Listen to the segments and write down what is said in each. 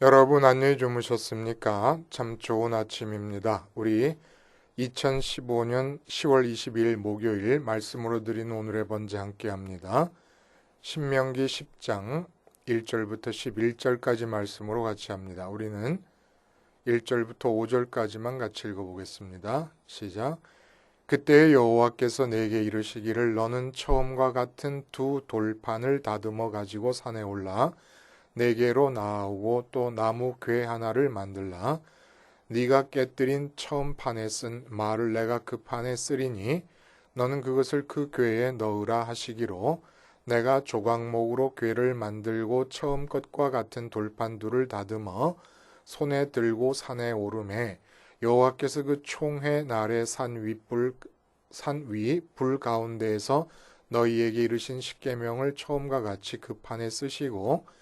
여러분 안녕히 주무셨습니까? 참 좋은 아침입니다. 우리 2015년 10월 22일 목요일 말씀으로 드린 오늘의 번제 함께 합니다. 신명기 10장 1절부터 11절까지 말씀으로 같이 합니다. 우리는 1절부터 5절까지만 같이 읽어보겠습니다. 시작. 그때 여호와께서 내게 이르시기를 너는 처음과 같은 두 돌판을 다듬어 가지고 산에 올라 내게로 나아오고 또 나무 궤 하나를 만들라. 네가 깨뜨린 처음 판에 쓴 말을 내가 그 판에 쓰리니 너는 그것을 그 궤에 넣으라 하시기로 내가 조각목으로 궤를 만들고 처음 것과 같은 돌판 둘을 다듬어 손에 들고 산에 오르매 여호와께서 그 총회 날의 산 위 불 가운데에서 너희에게 이르신 십계명을 처음과 같이 그 판에 쓰시고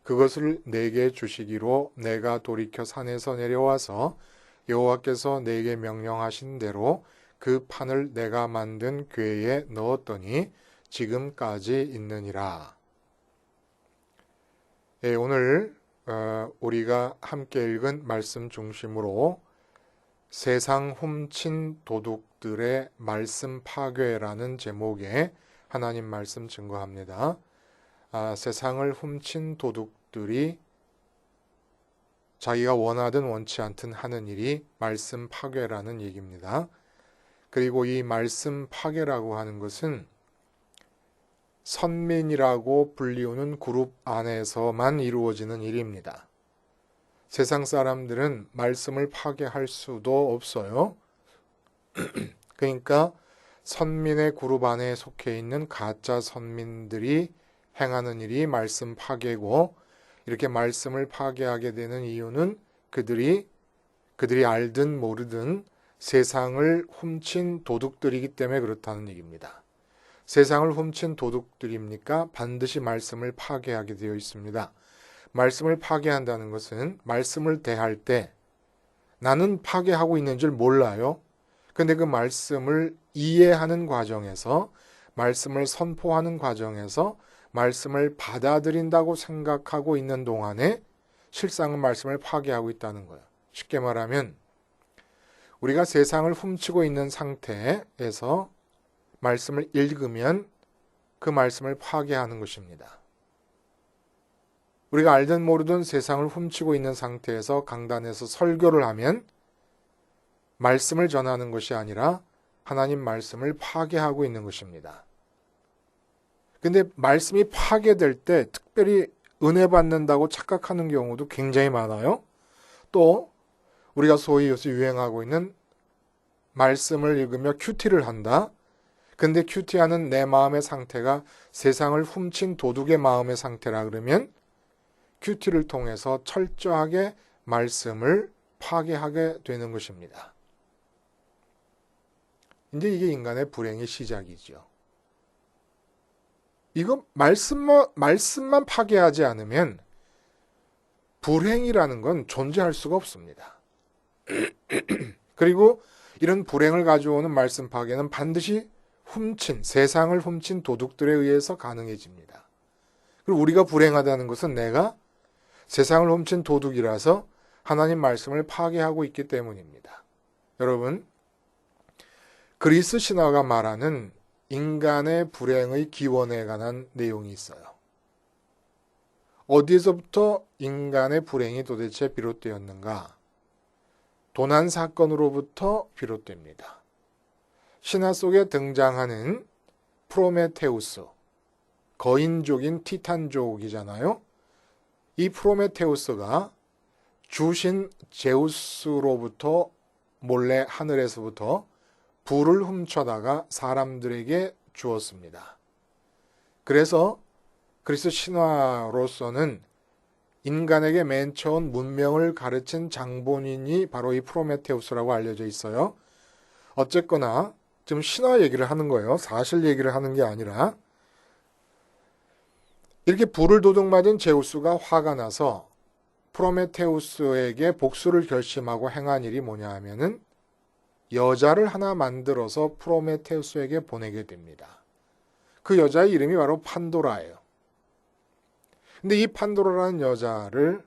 그것을 내게 주시기로 내가 돌이켜 산에서 내려와서 여호와께서 내게 명령하신 대로 그 판을 내가 만든 궤에 넣었더니 지금까지 있느니라. 오늘 우리가 함께 읽은 말씀 중심으로 세상 훔친 도둑들의 말씀 파괴라는 제목의 하나님 말씀 증거합니다. 세상을 훔친 도둑들이 자기가 원하든 원치 않든 하는 일이 말씀 파괴라는 얘기입니다. 그리고 이 말씀 파괴라고 하는 것은 선민이라고 불리우는 그룹 안에서만 이루어지는 일입니다. 세상 사람들은 말씀을 파괴할 수도 없어요. 그러니까 선민의 그룹 안에 속해 있는 가짜 선민들이 행하는 일이 말씀 파괴고, 이렇게 말씀을 파괴하게 되는 이유는 그들이 알든 모르든 세상을 훔친 도둑들이기 때문에 그렇다는 얘기입니다. 세상을 훔친 도둑들입니까? 반드시 말씀을 파괴하게 되어 있습니다. 말씀을 파괴한다는 것은 말씀을 대할 때 나는 파괴하고 있는 줄 몰라요. 근데 그 말씀을 이해하는 과정에서, 말씀을 선포하는 과정에서 말씀을 받아들인다고 생각하고 있는 동안에 실상은 말씀을 파괴하고 있다는 거예요. 쉽게 말하면 우리가 세상을 훔치고 있는 상태에서 말씀을 읽으면 그 말씀을 파괴하는 것입니다. 우리가 알든 모르든 세상을 훔치고 있는 상태에서 강단에서 설교를 하면 말씀을 전하는 것이 아니라 하나님 말씀을 파괴하고 있는 것입니다. 근데 말씀이 파괴될 때 특별히 은혜 받는다고 착각하는 경우도 굉장히 많아요. 또 우리가 소위 요새 유행하고 있는 말씀을 읽으며 큐티를 한다. 근데 큐티하는 내 마음의 상태가 세상을 훔친 도둑의 마음의 상태라 그러면 큐티를 통해서 철저하게 말씀을 파괴하게 되는 것입니다. 이제 이게 인간의 불행의 시작이죠. 이거 말씀만 파괴하지 않으면 불행이라는 건 존재할 수가 없습니다. 그리고 이런 불행을 가져오는 말씀 파괴는 반드시 세상을 훔친 도둑들에 의해서 가능해집니다. 그리고 우리가 불행하다는 것은 내가 세상을 훔친 도둑이라서 하나님 말씀을 파괴하고 있기 때문입니다. 여러분, 그리스 신화가 말하는 인간의 불행의 기원에 관한 내용이 있어요. 어디에서부터 인간의 불행이 도대체 비롯되었는가? 도난 사건으로부터 비롯됩니다. 신화 속에 등장하는 프로메테우스, 거인족인 티탄족이잖아요. 이 프로메테우스가 주신 제우스로부터 몰래 하늘에서부터 불을 훔쳐다가 사람들에게 주었습니다. 그래서 그리스 신화로서는 인간에게 맨 처음 문명을 가르친 장본인이 바로 이 프로메테우스라고 알려져 있어요. 어쨌거나 지금 신화 얘기를 하는 거예요. 사실 얘기를 하는 게 아니라. 이렇게 불을 도둑맞은 제우스가 화가 나서 프로메테우스에게 복수를 결심하고 행한 일이 뭐냐 하면은 여자를 하나 만들어서 프로메테우스에게 보내게 됩니다. 그 여자의 이름이 바로 판도라예요. 근데 이 판도라라는 여자를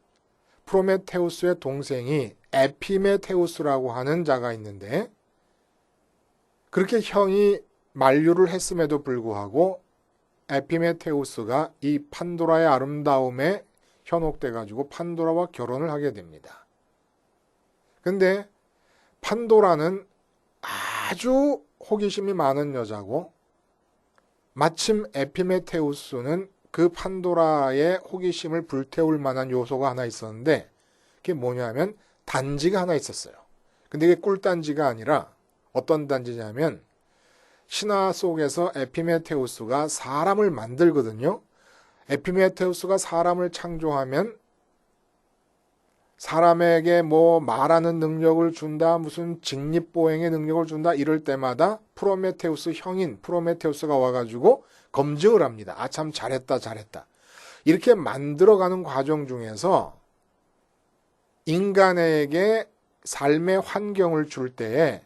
프로메테우스의 동생이 에피메테우스라고 하는 자가 있는데, 그렇게 형이 만류를 했음에도 불구하고 에피메테우스가 이 판도라의 아름다움에 현혹돼 가지고 판도라와 결혼을 하게 됩니다. 근데 판도라는 아주 호기심이 많은 여자고, 마침 에피메테우스는 그 판도라의 호기심을 불태울 만한 요소가 하나 있었는데, 그게 뭐냐면 단지가 하나 있었어요. 근데 이게 꿀단지가 아니라 어떤 단지냐면, 신화 속에서 에피메테우스가 사람을 만들거든요. 에피메테우스가 사람을 창조하면 사람에게 뭐 말하는 능력을 준다, 무슨 직립보행의 능력을 준다, 이럴 때마다 프로메테우스 형인 프로메테우스가 와가지고 검증을 합니다. 아, 참 잘했다, 잘했다. 이렇게 만들어가는 과정 중에서 인간에게 삶의 환경을 줄 때에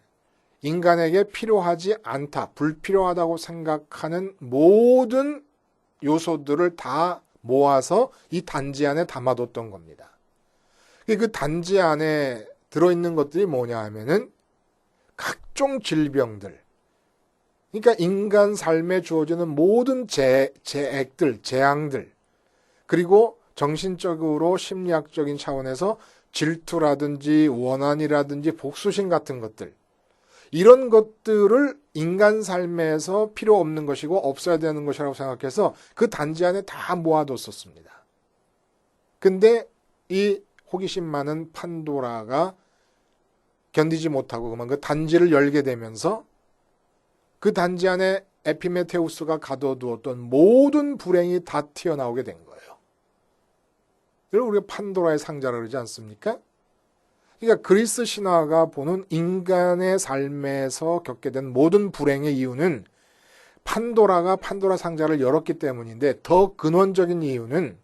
인간에게 필요하지 않다, 불필요하다고 생각하는 모든 요소들을 다 모아서 이 단지 안에 담아뒀던 겁니다. 그 단지 안에 들어있는 것들이 뭐냐 하면은 각종 질병들, 그러니까 인간 삶에 주어지는 모든 재액들, 재앙들, 그리고 정신적으로 심리학적인 차원에서 질투라든지 원한이라든지 복수심 같은 것들, 이런 것들을 인간 삶에서 필요 없는 것이고 없어야 되는 것이라고 생각해서 그 단지 안에 다 모아뒀었습니다. 근데 이 호기심 많은 판도라가 견디지 못하고 그만 그 단지를 열게 되면서 그 단지 안에 에피메테우스가 가둬두었던 모든 불행이 다 튀어나오게 된 거예요. 이걸 우리가 판도라의 상자라 그러지 않습니까? 그러니까 그리스 신화가 보는 인간의 삶에서 겪게 된 모든 불행의 이유는 판도라가 판도라 상자를 열었기 때문인데, 더 근원적인 이유는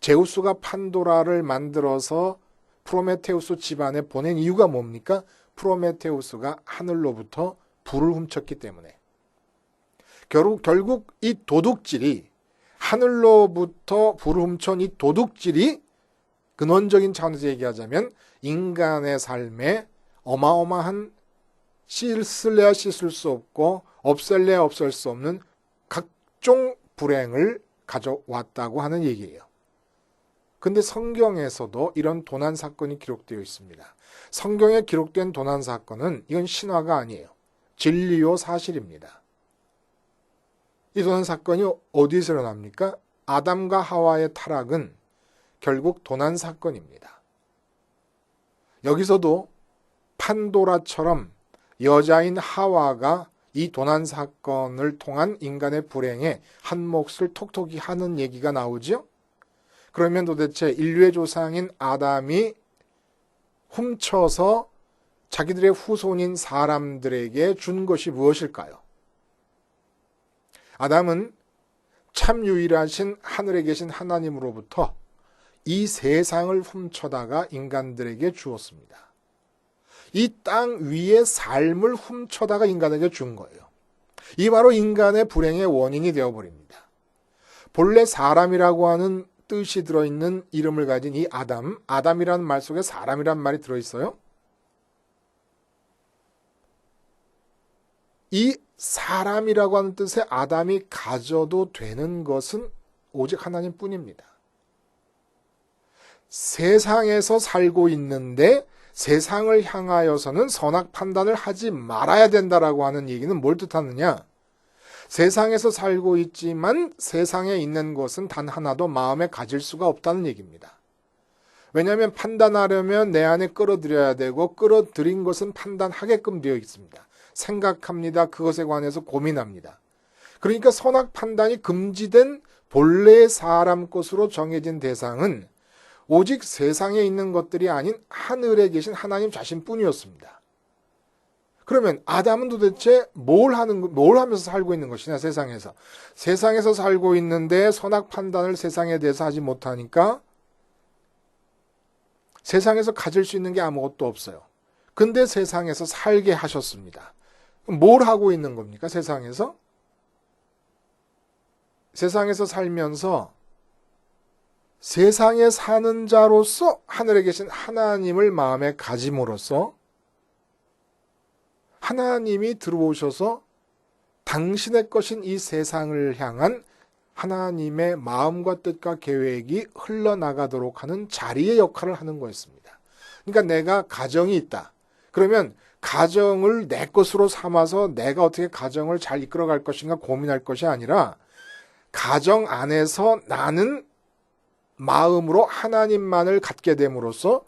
제우스가 판도라를 만들어서 프로메테우스 집안에 보낸 이유가 뭡니까? 프로메테우스가 하늘로부터 불을 훔쳤기 때문에. 결국 이 도둑질이, 하늘로부터 불을 훔친 이 도둑질이 근원적인 차원에서 얘기하자면 인간의 삶에 어마어마한 씻을래야 씻을 수 없고 없앨래야 없앨 수 없는 각종 불행을 가져왔다고 하는 얘기예요. 근데 성경에서도 이런 도난 사건이 기록되어 있습니다. 성경에 기록된 도난 사건은 이건 신화가 아니에요. 진리요 사실입니다. 이 도난 사건이 어디서 일어납니까? 아담과 하와의 타락은 결국 도난 사건입니다. 여기서도 판도라처럼 여자인 하와가 이 도난 사건을 통한 인간의 불행에 한 몫을 톡톡히 하는 얘기가 나오죠? 그러면 도대체 인류의 조상인 아담이 훔쳐서 자기들의 후손인 사람들에게 준 것이 무엇일까요? 아담은 참 유일하신 하늘에 계신 하나님으로부터 이 세상을 훔쳐다가 인간들에게 주었습니다. 이 땅 위의 삶을 훔쳐다가 인간에게 준 거예요. 이 바로 인간의 불행의 원인이 되어버립니다. 본래 사람이라고 하는 뜻이 들어있는 이름을 가진 이 아담이라는 말 속에 사람이라는 말이 들어있어요. 이 사람이라고 하는 뜻의 아담이 가져도 되는 것은 오직 하나님뿐입니다. 세상에서 살고 있는데 세상을 향하여서는 선악 판단을 하지 말아야 된다라고 하는 얘기는 뭘 뜻하느냐? 세상에서 살고 있지만 세상에 있는 것은 단 하나도 마음에 가질 수가 없다는 얘기입니다. 왜냐하면 판단하려면 내 안에 끌어들여야 되고 끌어들인 것은 판단하게끔 되어 있습니다. 생각합니다. 그것에 관해서 고민합니다. 그러니까 선악 판단이 금지된 본래 사람 것으로 정해진 대상은 오직 세상에 있는 것들이 아닌 하늘에 계신 하나님 자신뿐이었습니다. 그러면 아담은 도대체 뭘 하면서 살고 있는 것이냐, 세상에서. 세상에서 살고 있는데 선악 판단을 세상에 대해서 하지 못하니까 세상에서 가질 수 있는 게 아무것도 없어요. 근데 세상에서 살게 하셨습니다. 뭘 하고 있는 겁니까, 세상에서? 세상에서 살면서 세상에 사는 자로서 하늘에 계신 하나님을 마음에 가짐으로써 하나님이 들어오셔서 당신의 것인 이 세상을 향한 하나님의 마음과 뜻과 계획이 흘러나가도록 하는 자리의 역할을 하는 거였습니다. 그러니까 내가 가정이 있다. 그러면 가정을 내 것으로 삼아서 내가 어떻게 가정을 잘 이끌어갈 것인가 고민할 것이 아니라 가정 안에서 나는 마음으로 하나님만을 갖게 됨으로써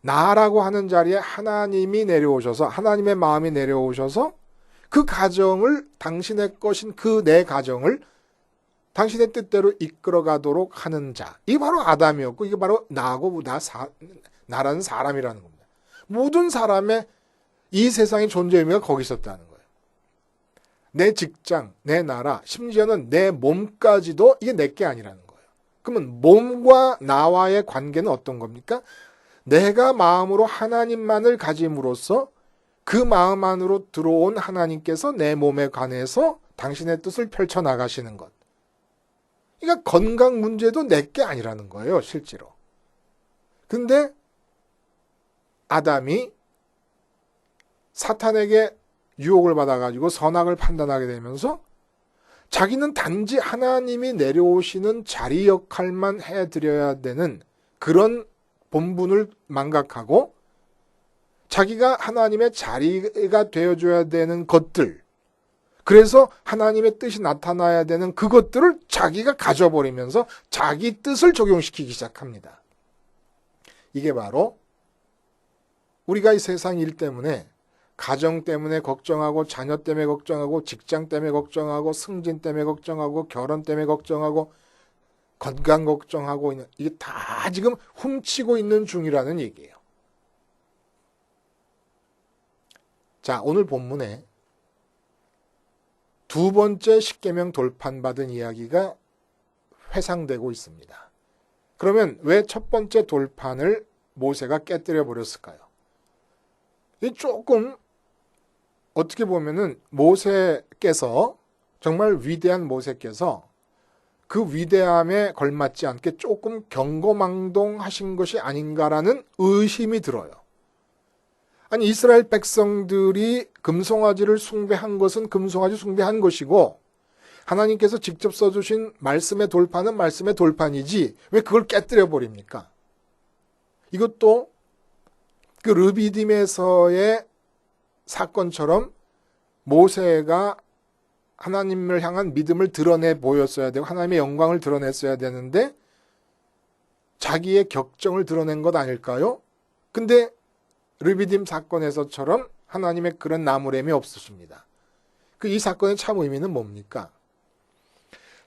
나라고 하는 자리에 하나님이 내려오셔서 하나님의 마음이 내려오셔서 그 가정을 당신의 것인 그 내 가정을 당신의 뜻대로 이끌어가도록 하는 자. 이게 바로 아담이었고 이게 바로 나하고 나라는 사람이라는 겁니다. 모든 사람의 이 세상의 존재 의미가 거기 있었다는 거예요. 내 직장, 내 나라, 심지어는 내 몸까지도 이게 내게 아니라는 거예요. 그러면 몸과 나와의 관계는 어떤 겁니까? 내가 마음으로 하나님만을 가짐으로써 그 마음 안으로 들어온 하나님께서 내 몸에 관해서 당신의 뜻을 펼쳐나가시는 것. 그러니까 건강 문제도 내게 아니라는 거예요, 실제로. 근데 아담이 사탄에게 유혹을 받아가지고 선악을 판단하게 되면서 자기는 단지 하나님이 내려오시는 자리 역할만 해드려야 되는 그런 본분을 망각하고 자기가 하나님의 자리가 되어줘야 되는 것들, 그래서 하나님의 뜻이 나타나야 되는 그것들을 자기가 가져버리면서 자기 뜻을 적용시키기 시작합니다. 이게 바로 우리가 이 세상 일 때문에 가정 때문에 걱정하고 자녀 때문에 걱정하고 직장 때문에 걱정하고 승진 때문에 걱정하고 결혼 때문에 걱정하고 건강 걱정하고 있는 이게 다 지금 훔치고 있는 중이라는 얘기예요. 자, 오늘 본문에 두 번째 십계명 돌판받은 이야기가 회상되고 있습니다. 그러면 왜 첫 번째 돌판을 모세가 깨뜨려 버렸을까요? 이 조금 어떻게 보면은 모세께서 정말 위대한 모세께서 그 위대함에 걸맞지 않게 조금 경거망동하신 것이 아닌가라는 의심이 들어요. 아니 이스라엘 백성들이 금송아지를 숭배한 것은 금송아지 숭배한 것이고 하나님께서 직접 써주신 말씀의 돌판은 말씀의 돌판이지 왜 그걸 깨뜨려 버립니까? 이것도 그 르비딤에서의 사건처럼 모세가 하나님을 향한 믿음을 드러내 보였어야 되고 하나님의 영광을 드러냈어야 되는데 자기의 격정을 드러낸 것 아닐까요? 근데 르비딤 사건에서처럼 하나님의 그런 나무램이 없으십니다. 이 사건의 참 의미는 뭡니까?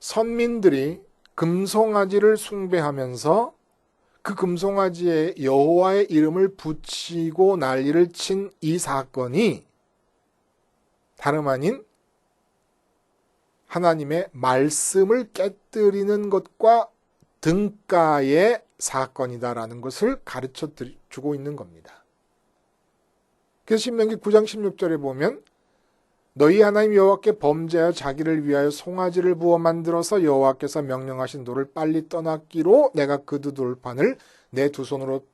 선민들이 금송아지를 숭배하면서 그 금송아지에 여호와의 이름을 붙이고 난리를 친 이 사건이 다름 아닌 하나님의 말씀을 깨뜨리는 것과 등가의 사건이다라는 것을 가르쳐 주고 있는 겁니다. 그래서 신명기 9장 16절에 보면 너희 하나님 여호와께 범죄하여 자기를 위하여 송아지를 부어 만들어서 여호와께서 명령하신 돌을 빨리 떠났기로 내가 그 두 돌판을 내 두 손으로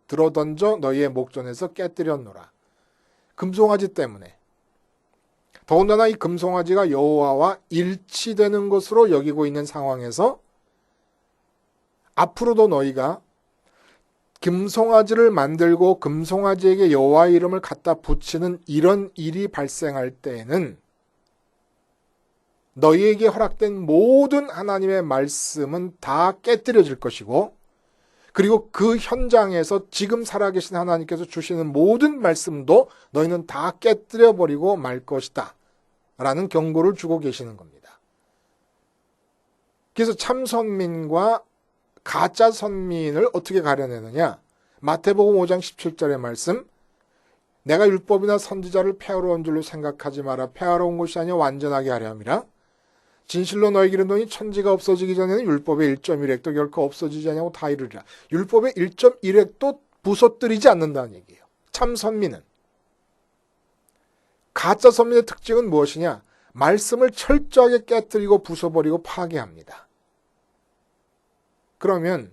들어 던져 너희의 목전에서 깨뜨렸노라. 금송아지 때문에. 더군다나 이 금송아지가 여호와와 일치되는 것으로 여기고 있는 상황에서 앞으로도 너희가 금송아지를 만들고 금송아지에게 여호와의 이름을 갖다 붙이는 이런 일이 발생할 때에는 너희에게 허락된 모든 하나님의 말씀은 다 깨뜨려질 것이고 그리고 그 현장에서 지금 살아계신 하나님께서 주시는 모든 말씀도 너희는 다 깨뜨려버리고 말 것이다 라는 경고를 주고 계시는 겁니다. 그래서 참 선민과 가짜 선민을 어떻게 가려내느냐? 마태복음 5장 17절의 말씀 내가 율법이나 선지자를 폐하러온 줄로 생각하지 마라. 폐하러온 것이 아니라 완전하게 하려 함이라. 진실로 너희에게 이르노니 천지가 없어지기 전에는 율법의 1.1획도 결코 없어지지 아니하고 다 이루리라. 율법의 1.1획도 부서뜨리지 않는다는 얘기예요. 참 선민은. 가짜 선민의 특징은 무엇이냐? 말씀을 철저하게 깨뜨리고 부숴버리고 파괴합니다. 그러면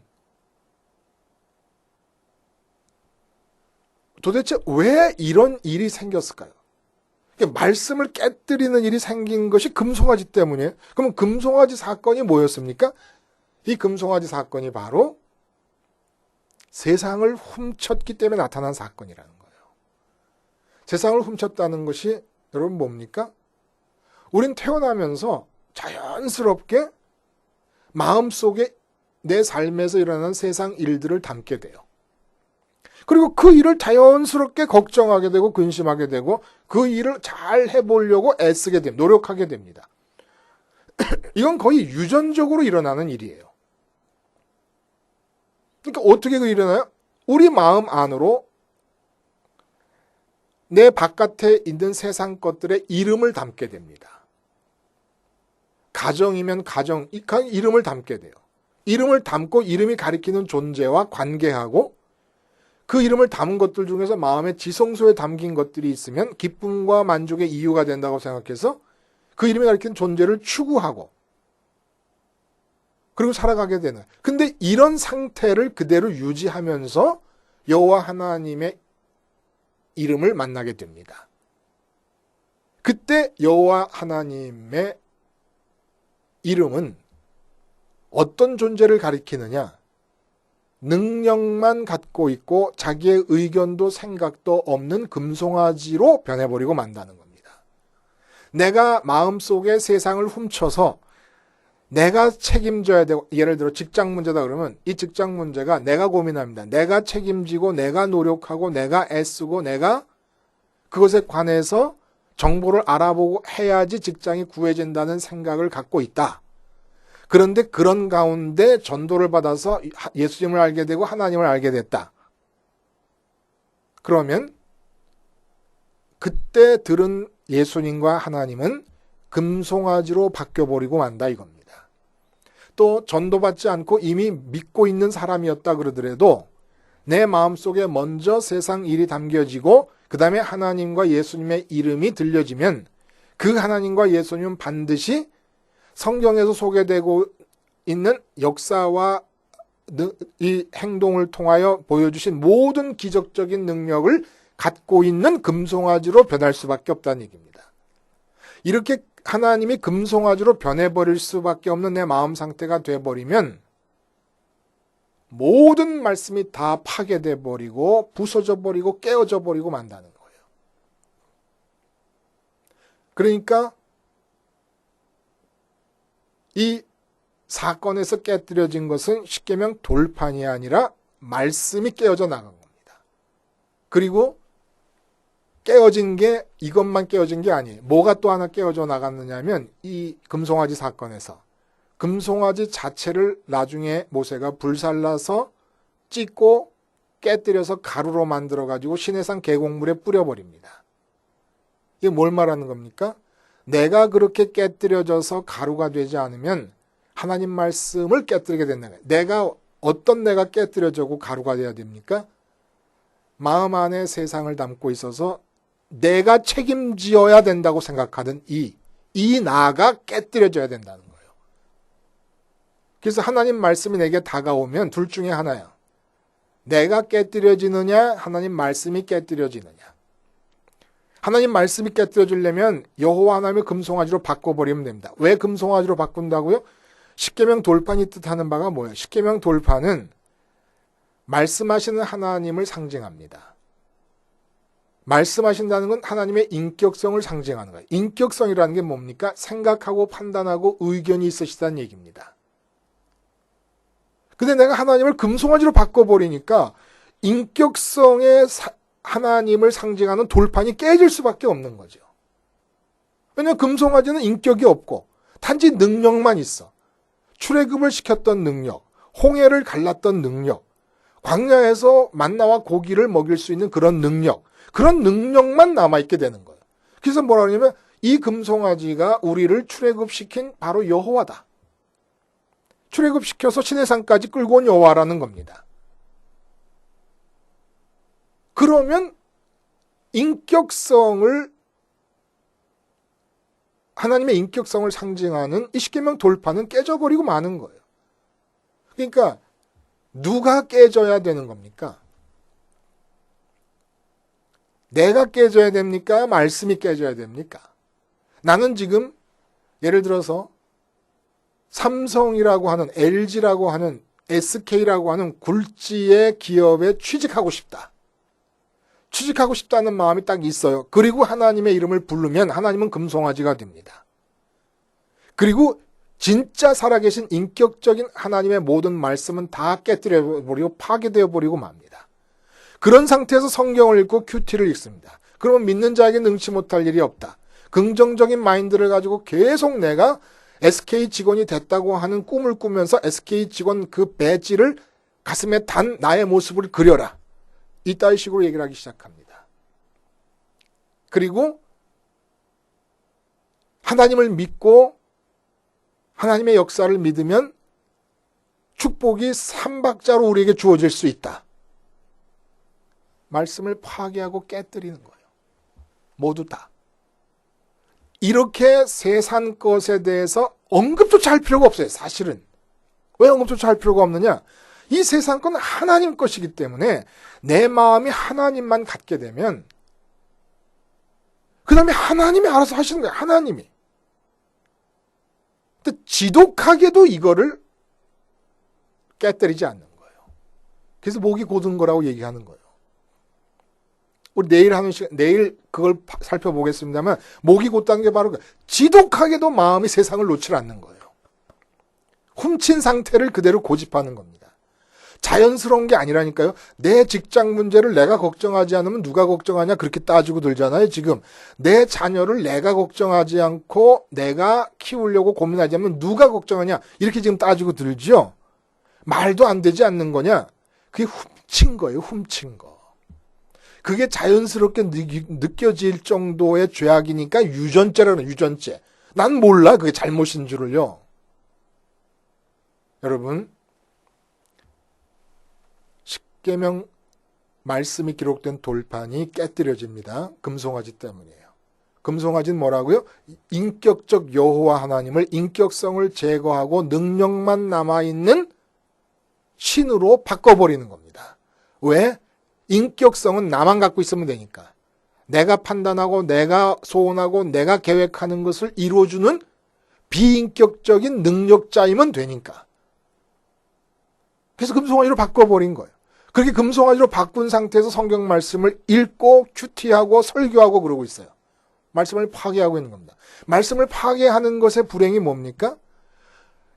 도대체 왜 이런 일이 생겼을까요? 말씀을 깨뜨리는 일이 생긴 것이 금송아지 때문이에요. 그러면 금송아지 사건이 뭐였습니까? 이 금송아지 사건이 바로 세상을 훔쳤기 때문에 나타난 사건이라는 거예요. 세상을 훔쳤다는 것이 여러분 뭡니까? 우린 태어나면서 자연스럽게 마음속에 내 삶에서 일어나는 세상 일들을 담게 돼요. 그리고 그 일을 자연스럽게 걱정하게 되고 근심하게 되고 그 일을 잘 해보려고 애쓰게 됩니다. 노력하게 됩니다. 이건 거의 유전적으로 일어나는 일이에요. 그러니까 어떻게 그 일어나요? 우리 마음 안으로 내 바깥에 있는 세상 것들의 이름을 담게 됩니다. 가정이면 가정, 이름을 담게 돼요. 이름을 담고 이름이 가리키는 존재와 관계하고 그 이름을 담은 것들 중에서 마음의 지성소에 담긴 것들이 있으면 기쁨과 만족의 이유가 된다고 생각해서 그 이름이 가리키는 존재를 추구하고 그리고 살아가게 되는. 근데 이런 상태를 그대로 유지하면서 여호와 하나님의 이름을 만나게 됩니다. 그때 여호와 하나님의 이름은 어떤 존재를 가리키느냐? 능력만 갖고 있고 자기의 의견도 생각도 없는 금송아지로 변해버리고 만다는 겁니다. 내가 마음속에 세상을 훔쳐서 내가 책임져야 되고, 예를 들어 직장 문제다 그러면 이 직장 문제가 내가 고민합니다. 내가 책임지고 내가 노력하고 내가 애쓰고 내가 그것에 관해서 정보를 알아보고 해야지 직장이 구해진다는 생각을 갖고 있다. 그런데 그런 가운데 전도를 받아서 예수님을 알게 되고 하나님을 알게 됐다. 그러면 그때 들은 예수님과 하나님은 금송아지로 바뀌어버리고 만다 이겁니다. 또 전도받지 않고 이미 믿고 있는 사람이었다 그러더라도 내 마음속에 먼저 세상 일이 담겨지고 그 다음에 하나님과 예수님의 이름이 들려지면 그 하나님과 예수님은 반드시 성경에서 소개되고 있는 역사와 이 행동을 통하여 보여주신 모든 기적적인 능력을 갖고 있는 금송아지로 변할 수밖에 없다는 얘기입니다. 이렇게 하나님이 금송아지로 변해버릴 수밖에 없는 내 마음 상태가 돼버리면 모든 말씀이 다 파괴돼 버리고 부서져 버리고 깨어져 버리고 만다는 거예요. 그러니까 이 사건에서 깨뜨려진 것은 십계명 돌판이 아니라 말씀이 깨어져 나간 겁니다. 그리고 깨어진 게 이것만 깨어진 게 아니에요. 뭐가 또 하나 깨어져 나갔느냐 하면 이 금송아지 사건에서 금송아지 자체를 나중에 모세가 불살라서 찢고 깨뜨려서 가루로 만들어가지고 시내산 계곡물에 뿌려버립니다. 이게 뭘 말하는 겁니까? 내가 그렇게 깨뜨려져서 가루가 되지 않으면 하나님 말씀을 깨뜨리게 된다는 거예요. 어떤 내가 깨뜨려져고 가루가 돼야 됩니까? 마음 안에 세상을 담고 있어서 내가 책임지어야 된다고 생각하던 이 나가 깨뜨려져야 된다는 거예요. 그래서 하나님 말씀이 내게 다가오면 둘 중에 하나야. 내가 깨뜨려지느냐, 하나님 말씀이 깨뜨려지느냐. 하나님 말씀이 깨뜨려지려면 여호와 하나님을 금송아지로 바꿔버리면 됩니다. 왜 금송아지로 바꾼다고요? 십계명 돌판이 뜻하는 바가 뭐예요? 십계명 돌판은 말씀하시는 하나님을 상징합니다. 말씀하신다는 건 하나님의 인격성을 상징하는 거예요. 인격성이라는 게 뭡니까? 생각하고 판단하고 의견이 있으시다는 얘기입니다. 근데 내가 하나님을 금송아지로 바꿔버리니까 인격성의 하나님을 상징하는 돌판이 깨질 수밖에 없는 거죠. 왜냐하면 금송아지는 인격이 없고 단지 능력만 있어. 출애굽을 시켰던 능력, 홍해를 갈랐던 능력, 광야에서 만나와 고기를 먹일 수 있는 그런 능력만 남아있게 되는 거예요. 그래서 뭐라 그러냐면 이 금송아지가 우리를 출애굽시킨 바로 여호와다. 출애굽시켜서 시내산까지 끌고 온 여호와라는 겁니다. 그러면 하나님의 인격성을 상징하는 이 십계명 돌판은 깨져버리고 마는 거예요. 그러니까 누가 깨져야 되는 겁니까? 내가 깨져야 됩니까? 말씀이 깨져야 됩니까? 나는 지금 예를 들어서 삼성이라고 하는, LG라고 하는, SK라고 하는 굴지의 기업에 취직하고 싶다. 취직하고 싶다는 마음이 딱 있어요. 그리고 하나님의 이름을 부르면 하나님은 금송아지가 됩니다. 그리고 진짜 살아계신 인격적인 하나님의 모든 말씀은 다 깨뜨려버리고 파괴되어버리고 맙니다. 그런 상태에서 성경을 읽고 큐티를 읽습니다. 그러면 믿는 자에게 능치 못할 일이 없다. 긍정적인 마인드를 가지고 계속 내가 SK 직원이 됐다고 하는 꿈을 꾸면서 SK 직원 그 배지를 가슴에 단 나의 모습을 그려라. 이따위 식으로 얘기를 하기 시작합니다. 그리고 하나님을 믿고 하나님의 역사를 믿으면 축복이 삼박자로 우리에게 주어질 수 있다. 말씀을 파괴하고 깨뜨리는 거예요. 모두 다. 이렇게 세상 것에 대해서 언급조차 할 필요가 없어요. 사실은. 왜 언급조차 할 필요가 없느냐? 이 세상 건 하나님 것이기 때문에 내 마음이 하나님만 갖게 되면 그 다음에 하나님이 알아서 하시는 거예요. 하나님이. 근데 지독하게도 이거를 깨뜨리지 않는 거예요. 그래서 목이 곧은 거라고 얘기하는 거예요. 우리 내일 그걸 살펴보겠습니다만 목이 곧다는 게 바로 지독하게도 마음이 세상을 놓지 않는 거예요. 훔친 상태를 그대로 고집하는 겁니다. 자연스러운 게 아니라니까요. 내 직장 문제를 내가 걱정하지 않으면 누가 걱정하냐 그렇게 따지고 들잖아요. 지금 내 자녀를 내가 걱정하지 않고 내가 키우려고 고민하지 않으면 누가 걱정하냐 이렇게 지금 따지고 들죠. 말도 안 되지 않는 거냐. 그게 훔친 거예요. 훔친 거. 그게 자연스럽게 느껴질 정도의 죄악이니까 유전죄라는 유전죄. 난 몰라 그게 잘못인 줄을요. 여러분 십계명 말씀이 기록된 돌판이 깨뜨려집니다. 금송아지 때문이에요. 금송아지는 뭐라고요? 인격적 여호와 하나님을 인격성을 제거하고 능력만 남아있는 신으로 바꿔버리는 겁니다. 왜? 인격성은 나만 갖고 있으면 되니까. 내가 판단하고 내가 소원하고 내가 계획하는 것을 이루어주는 비인격적인 능력자이면 되니까. 그래서 금송아지로 바꿔버린 거예요. 그렇게 금송아지로 바꾼 상태에서 성경 말씀을 읽고 큐티하고 설교하고 그러고 있어요. 말씀을 파괴하고 있는 겁니다. 말씀을 파괴하는 것의 불행이 뭡니까?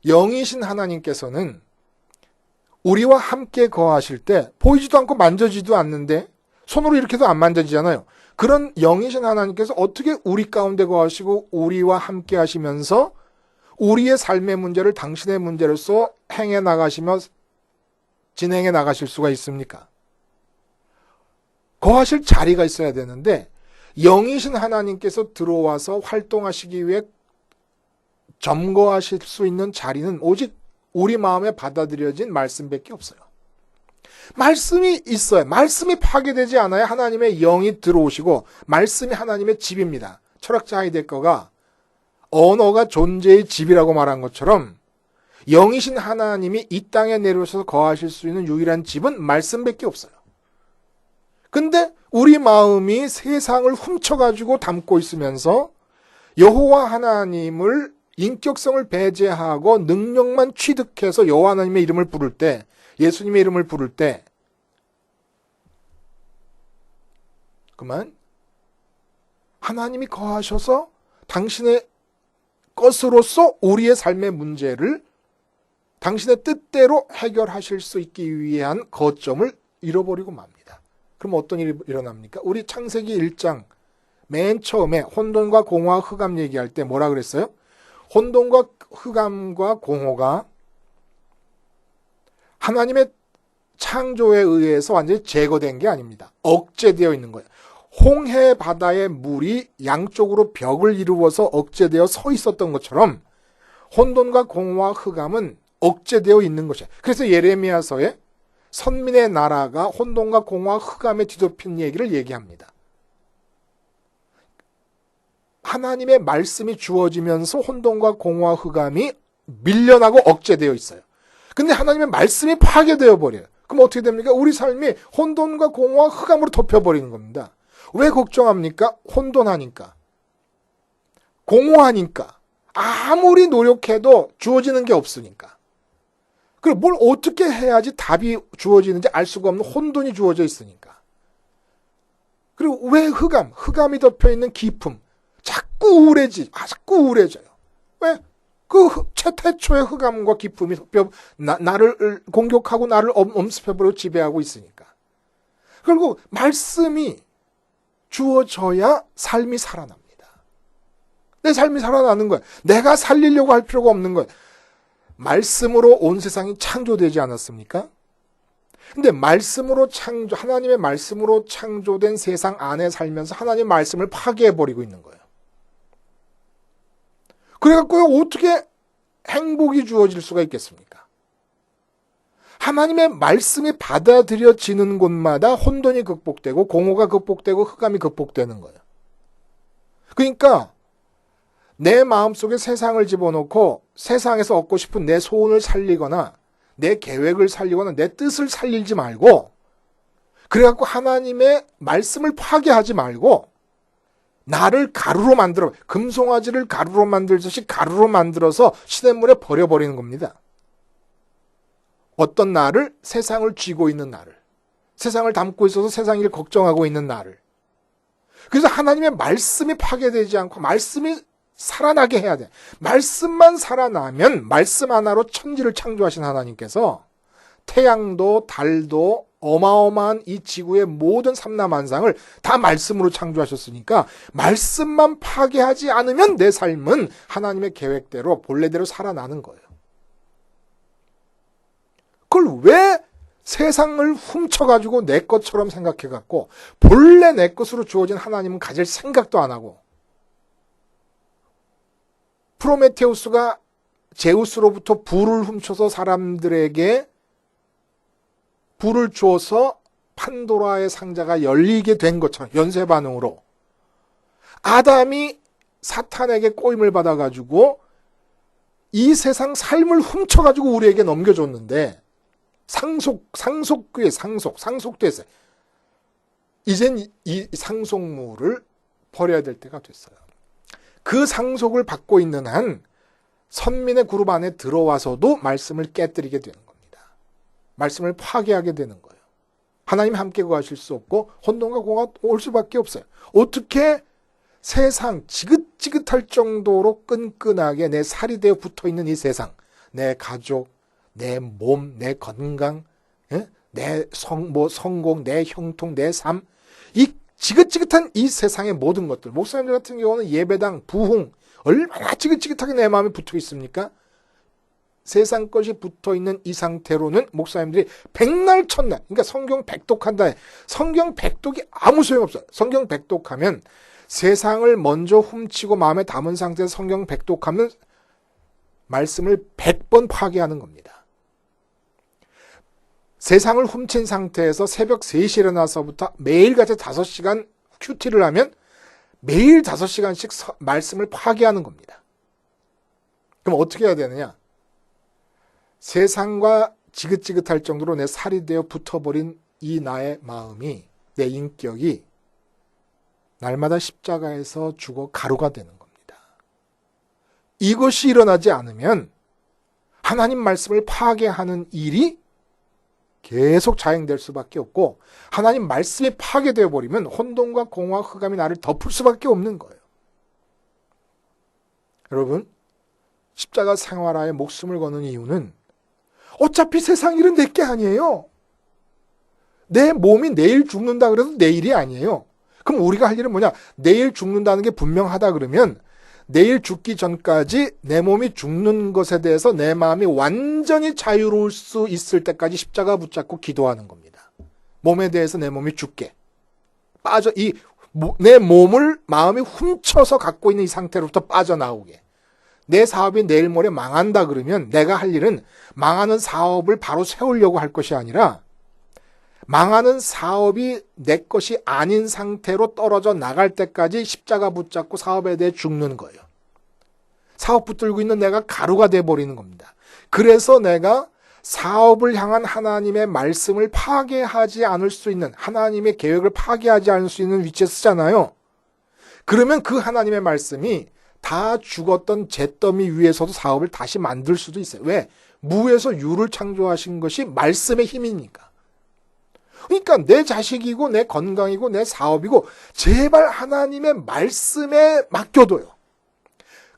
영이신 하나님께서는 우리와 함께 거하실 때 보이지도 않고 만져지도 않는데 손으로 이렇게도 안 만져지잖아요. 그런 영이신 하나님께서 어떻게 우리 가운데 거하시고 우리와 함께 하시면서 우리의 삶의 문제를 당신의 문제로서 행해 나가시며 진행해 나가실 수가 있습니까? 거하실 자리가 있어야 되는데 영이신 하나님께서 들어와서 활동하시기 위해 점거하실 수 있는 자리는 오직 우리 마음에 받아들여진 말씀밖에 없어요. 말씀이 있어요. 말씀이 파괴되지 않아야 하나님의 영이 들어오시고 말씀이 하나님의 집입니다. 철학자 하이데거가 언어가 존재의 집이라고 말한 것처럼 영이신 하나님이 이 땅에 내려오셔서 거하실 수 있는 유일한 집은 말씀밖에 없어요. 근데 우리 마음이 세상을 훔쳐가지고 담고 있으면서 여호와 하나님을 인격성을 배제하고 능력만 취득해서 여호와 하나님의 이름을 부를 때, 예수님의 이름을 부를 때 그만 하나님이 거하셔서 당신의 것으로서 우리의 삶의 문제를 당신의 뜻대로 해결하실 수 있기 위한 거점을 잃어버리고 맙니다. 그럼 어떤 일이 일어납니까? 우리 창세기 1장 맨 처음에 혼돈과 공허와 흑암 얘기할 때 뭐라 그랬어요? 혼돈과 흑암과 공허가 하나님의 창조에 의해서 완전히 제거된 게 아닙니다. 억제되어 있는 거예요. 홍해 바다의 물이 양쪽으로 벽을 이루어서 억제되어 서 있었던 것처럼 혼돈과 공허와 흑암은 억제되어 있는 것이에요. 그래서 예레미야서에 선민의 나라가 혼돈과 공허와 흑암에 뒤덮인 얘기를 얘기합니다. 하나님의 말씀이 주어지면서 혼돈과 공허와 흑암이 밀려나고 억제되어 있어요. 근데 하나님의 말씀이 파괴되어 버려요. 그럼 어떻게 됩니까? 우리 삶이 혼돈과 공허와 흑암으로 덮여버리는 겁니다. 왜 걱정합니까? 혼돈하니까. 공허하니까. 아무리 노력해도 주어지는 게 없으니까. 그리고 뭘 어떻게 해야지 답이 주어지는지 알 수가 없는 혼돈이 주어져 있으니까. 그리고 왜 흑암이 덮여있는 깊음. 자꾸 우울해져요. 왜? 그 태초의 흑암과 기쁨이 나를 공격하고 나를 엄습해버리고 지배하고 있으니까. 그리고 말씀이 주어져야 삶이 살아납니다. 내 삶이 살아나는 거야. 내가 살리려고 할 필요가 없는 거야. 말씀으로 온 세상이 창조되지 않았습니까? 근데 하나님의 말씀으로 창조된 세상 안에 살면서 하나님의 말씀을 파괴해버리고 있는 거예요. 그래갖고 어떻게 행복이 주어질 수가 있겠습니까? 하나님의 말씀이 받아들여지는 곳마다 혼돈이 극복되고 공허가 극복되고 흑암이 극복되는 거예요. 그러니까 내 마음속에 세상을 집어넣고 세상에서 얻고 싶은 내 소원을 살리거나 내 계획을 살리거나 내 뜻을 살리지 말고 그래갖고 하나님의 말씀을 파괴하지 말고 나를 가루로 만들어 금송아지를 가루로 만들듯이 가루로 만들어서 시냇물에 버려버리는 겁니다. 어떤 나를? 세상을 쥐고 있는 나를. 세상을 담고 있어서 세상 일을 걱정하고 있는 나를. 그래서 하나님의 말씀이 파괴되지 않고 말씀이 살아나게 해야 돼. 말씀만 살아나면 말씀 하나로 천지를 창조하신 하나님께서 태양도 달도 어마어마한 이 지구의 모든 삼라만상을 다 말씀으로 창조하셨으니까 말씀만 파괴하지 않으면 내 삶은 하나님의 계획대로 본래대로 살아나는 거예요. 그걸 왜 세상을 훔쳐가지고 내 것처럼 생각해갖고 본래 내 것으로 주어진 하나님은 가질 생각도 안 하고 프로메테우스가 제우스로부터 불을 훔쳐서 사람들에게 불을 주어서 판도라의 상자가 열리게 된 것처럼 연쇄 반응으로 아담이 사탄에게 꼬임을 받아가지고 이 세상 삶을 훔쳐가지고 우리에게 넘겨줬는데 상속됐어요. 이젠 이 상속물을 버려야 될 때가 됐어요. 그 상속을 받고 있는 한 선민의 그룹 안에 들어와서도 말씀을 깨뜨리게 되는 겁니다. 말씀을 파괴하게 되는 거예요. 하나님 함께 구하실 수 없고 혼돈과 공허가 올 수밖에 없어요. 어떻게 세상 지긋지긋할 정도로 끈끈하게 내 살이 되어 붙어있는 이 세상, 내 가족, 내 몸, 내 건강, 내 성공, 내 형통, 내 삶, 이 지긋지긋한 이 세상의 모든 것들, 목사님들 같은 경우는 예배당, 부흥, 얼마나 지긋지긋하게 내 마음에 붙어 있습니까? 세상 것이 붙어있는 이 상태로는 목사님들이 백날 첫날, 그러니까 성경 백독한다. 성경 백독이 아무 소용없어요. 성경 백독하면 세상을 먼저 훔치고 마음에 담은 상태에서 성경 백독하면 말씀을 100번 파괴하는 겁니다. 세상을 훔친 상태에서 새벽 3시에 일어나서부터 매일같이 5시간 큐티를 하면 매일 5시간씩 말씀을 파괴하는 겁니다. 그럼 어떻게 해야 되느냐? 세상과 지긋지긋할 정도로 내 살이 되어 붙어버린 이 나의 마음이, 내 인격이 날마다 십자가에서 죽어 가루가 되는 겁니다. 이것이 일어나지 않으면 하나님 말씀을 파괴하는 일이 계속 자행될 수밖에 없고 하나님 말씀이 파괴되어 버리면 혼돈과 공허와 흑암이 나를 덮을 수밖에 없는 거예요. 여러분, 십자가 생활하에 목숨을 거는 이유는 어차피 세상 일은 내 게 아니에요. 내 몸이 내일 죽는다 그래도 내 일이 아니에요. 그럼 우리가 할 일은 뭐냐? 내일 죽는다는 게 분명하다 그러면 내일 죽기 전까지 내 몸이 죽는 것에 대해서 내 마음이 완전히 자유로울 수 있을 때까지 십자가 붙잡고 기도하는 겁니다. 몸에 대해서 내 몸이 죽게. 내 몸을 마음이 훔쳐서 갖고 있는 이 상태로부터 빠져나오게. 내 사업이 내일 모레 망한다 그러면 내가 할 일은 망하는 사업을 바로 세우려고 할 것이 아니라 망하는 사업이 내 것이 아닌 상태로 떨어져 나갈 때까지 십자가 붙잡고 사업에 대해 죽는 거예요. 사업 붙들고 있는 내가 가루가 돼버리는 겁니다. 그래서 내가 사업을 향한 하나님의 말씀을 파괴하지 않을 수 있는, 하나님의 계획을 파괴하지 않을 수 있는 위치에 쓰잖아요. 그러면 그 하나님의 말씀이 다 죽었던 잿더미 위에서도 사업을 다시 만들 수도 있어요. 왜? 무에서 유를 창조하신 것이 말씀의 힘이니까. 그러니까 내 자식이고 내 건강이고 내 사업이고 제발 하나님의 말씀에 맡겨둬요.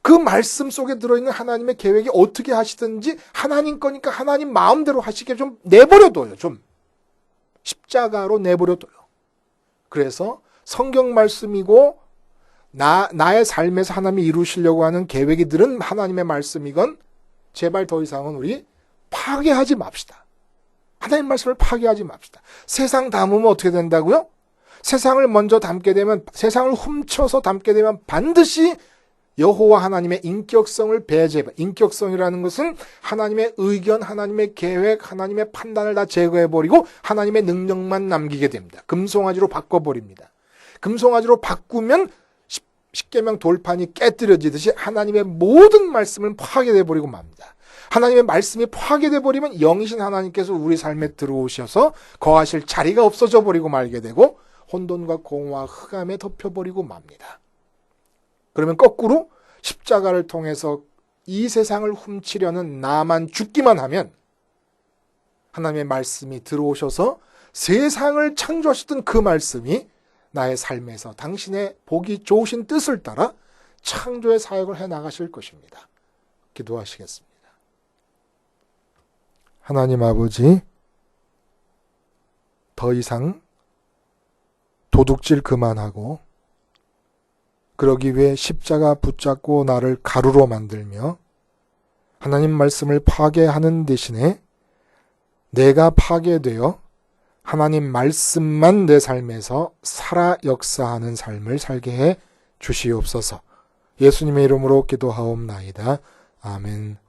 그 말씀 속에 들어있는 하나님의 계획이 어떻게 하시든지 하나님 거니까 하나님 마음대로 하시게 좀 내버려둬요. 좀 십자가로 내버려둬요. 그래서 성경 말씀이고 나의 삶에서 하나님이 이루시려고 하는 계획이들은 하나님의 말씀이건 제발 더 이상은 우리 파괴하지 맙시다. 하나님 말씀을 파괴하지 맙시다. 세상 담으면 어떻게 된다고요? 세상을 먼저 담게 되면, 세상을 훔쳐서 담게 되면 반드시 여호와 하나님의 인격성을 배제해봐. 인격성이라는 것은 하나님의 의견, 하나님의 계획, 하나님의 판단을 다 제거해버리고 하나님의 능력만 남기게 됩니다. 금송아지로 바꿔버립니다. 금송아지로 바꾸면 십계명 돌판이 깨뜨려지듯이 하나님의 모든 말씀을 파괴돼버리고 맙니다. 하나님의 말씀이 파괴돼버리면 영이신 하나님께서 우리 삶에 들어오셔서 거하실 자리가 없어져 버리고 말게 되고 혼돈과 공허와 흑암에 덮여버리고 맙니다. 그러면 거꾸로 십자가를 통해서 이 세상을 훔치려는 나만 죽기만 하면 하나님의 말씀이 들어오셔서 세상을 창조하셨던 그 말씀이 나의 삶에서 당신의 보기 좋으신 뜻을 따라 창조의 사역을 해나가실 것입니다. 기도하시겠습니다. 하나님 아버지, 더 이상 도둑질 그만하고 그러기 위해 십자가 붙잡고 나를 가루로 만들며 하나님 말씀을 파괴하는 대신에 내가 파괴되어 하나님 말씀만 내 삶에서 살아 역사하는 삶을 살게 해 주시옵소서. 예수님의 이름으로 기도하옵나이다. 아멘.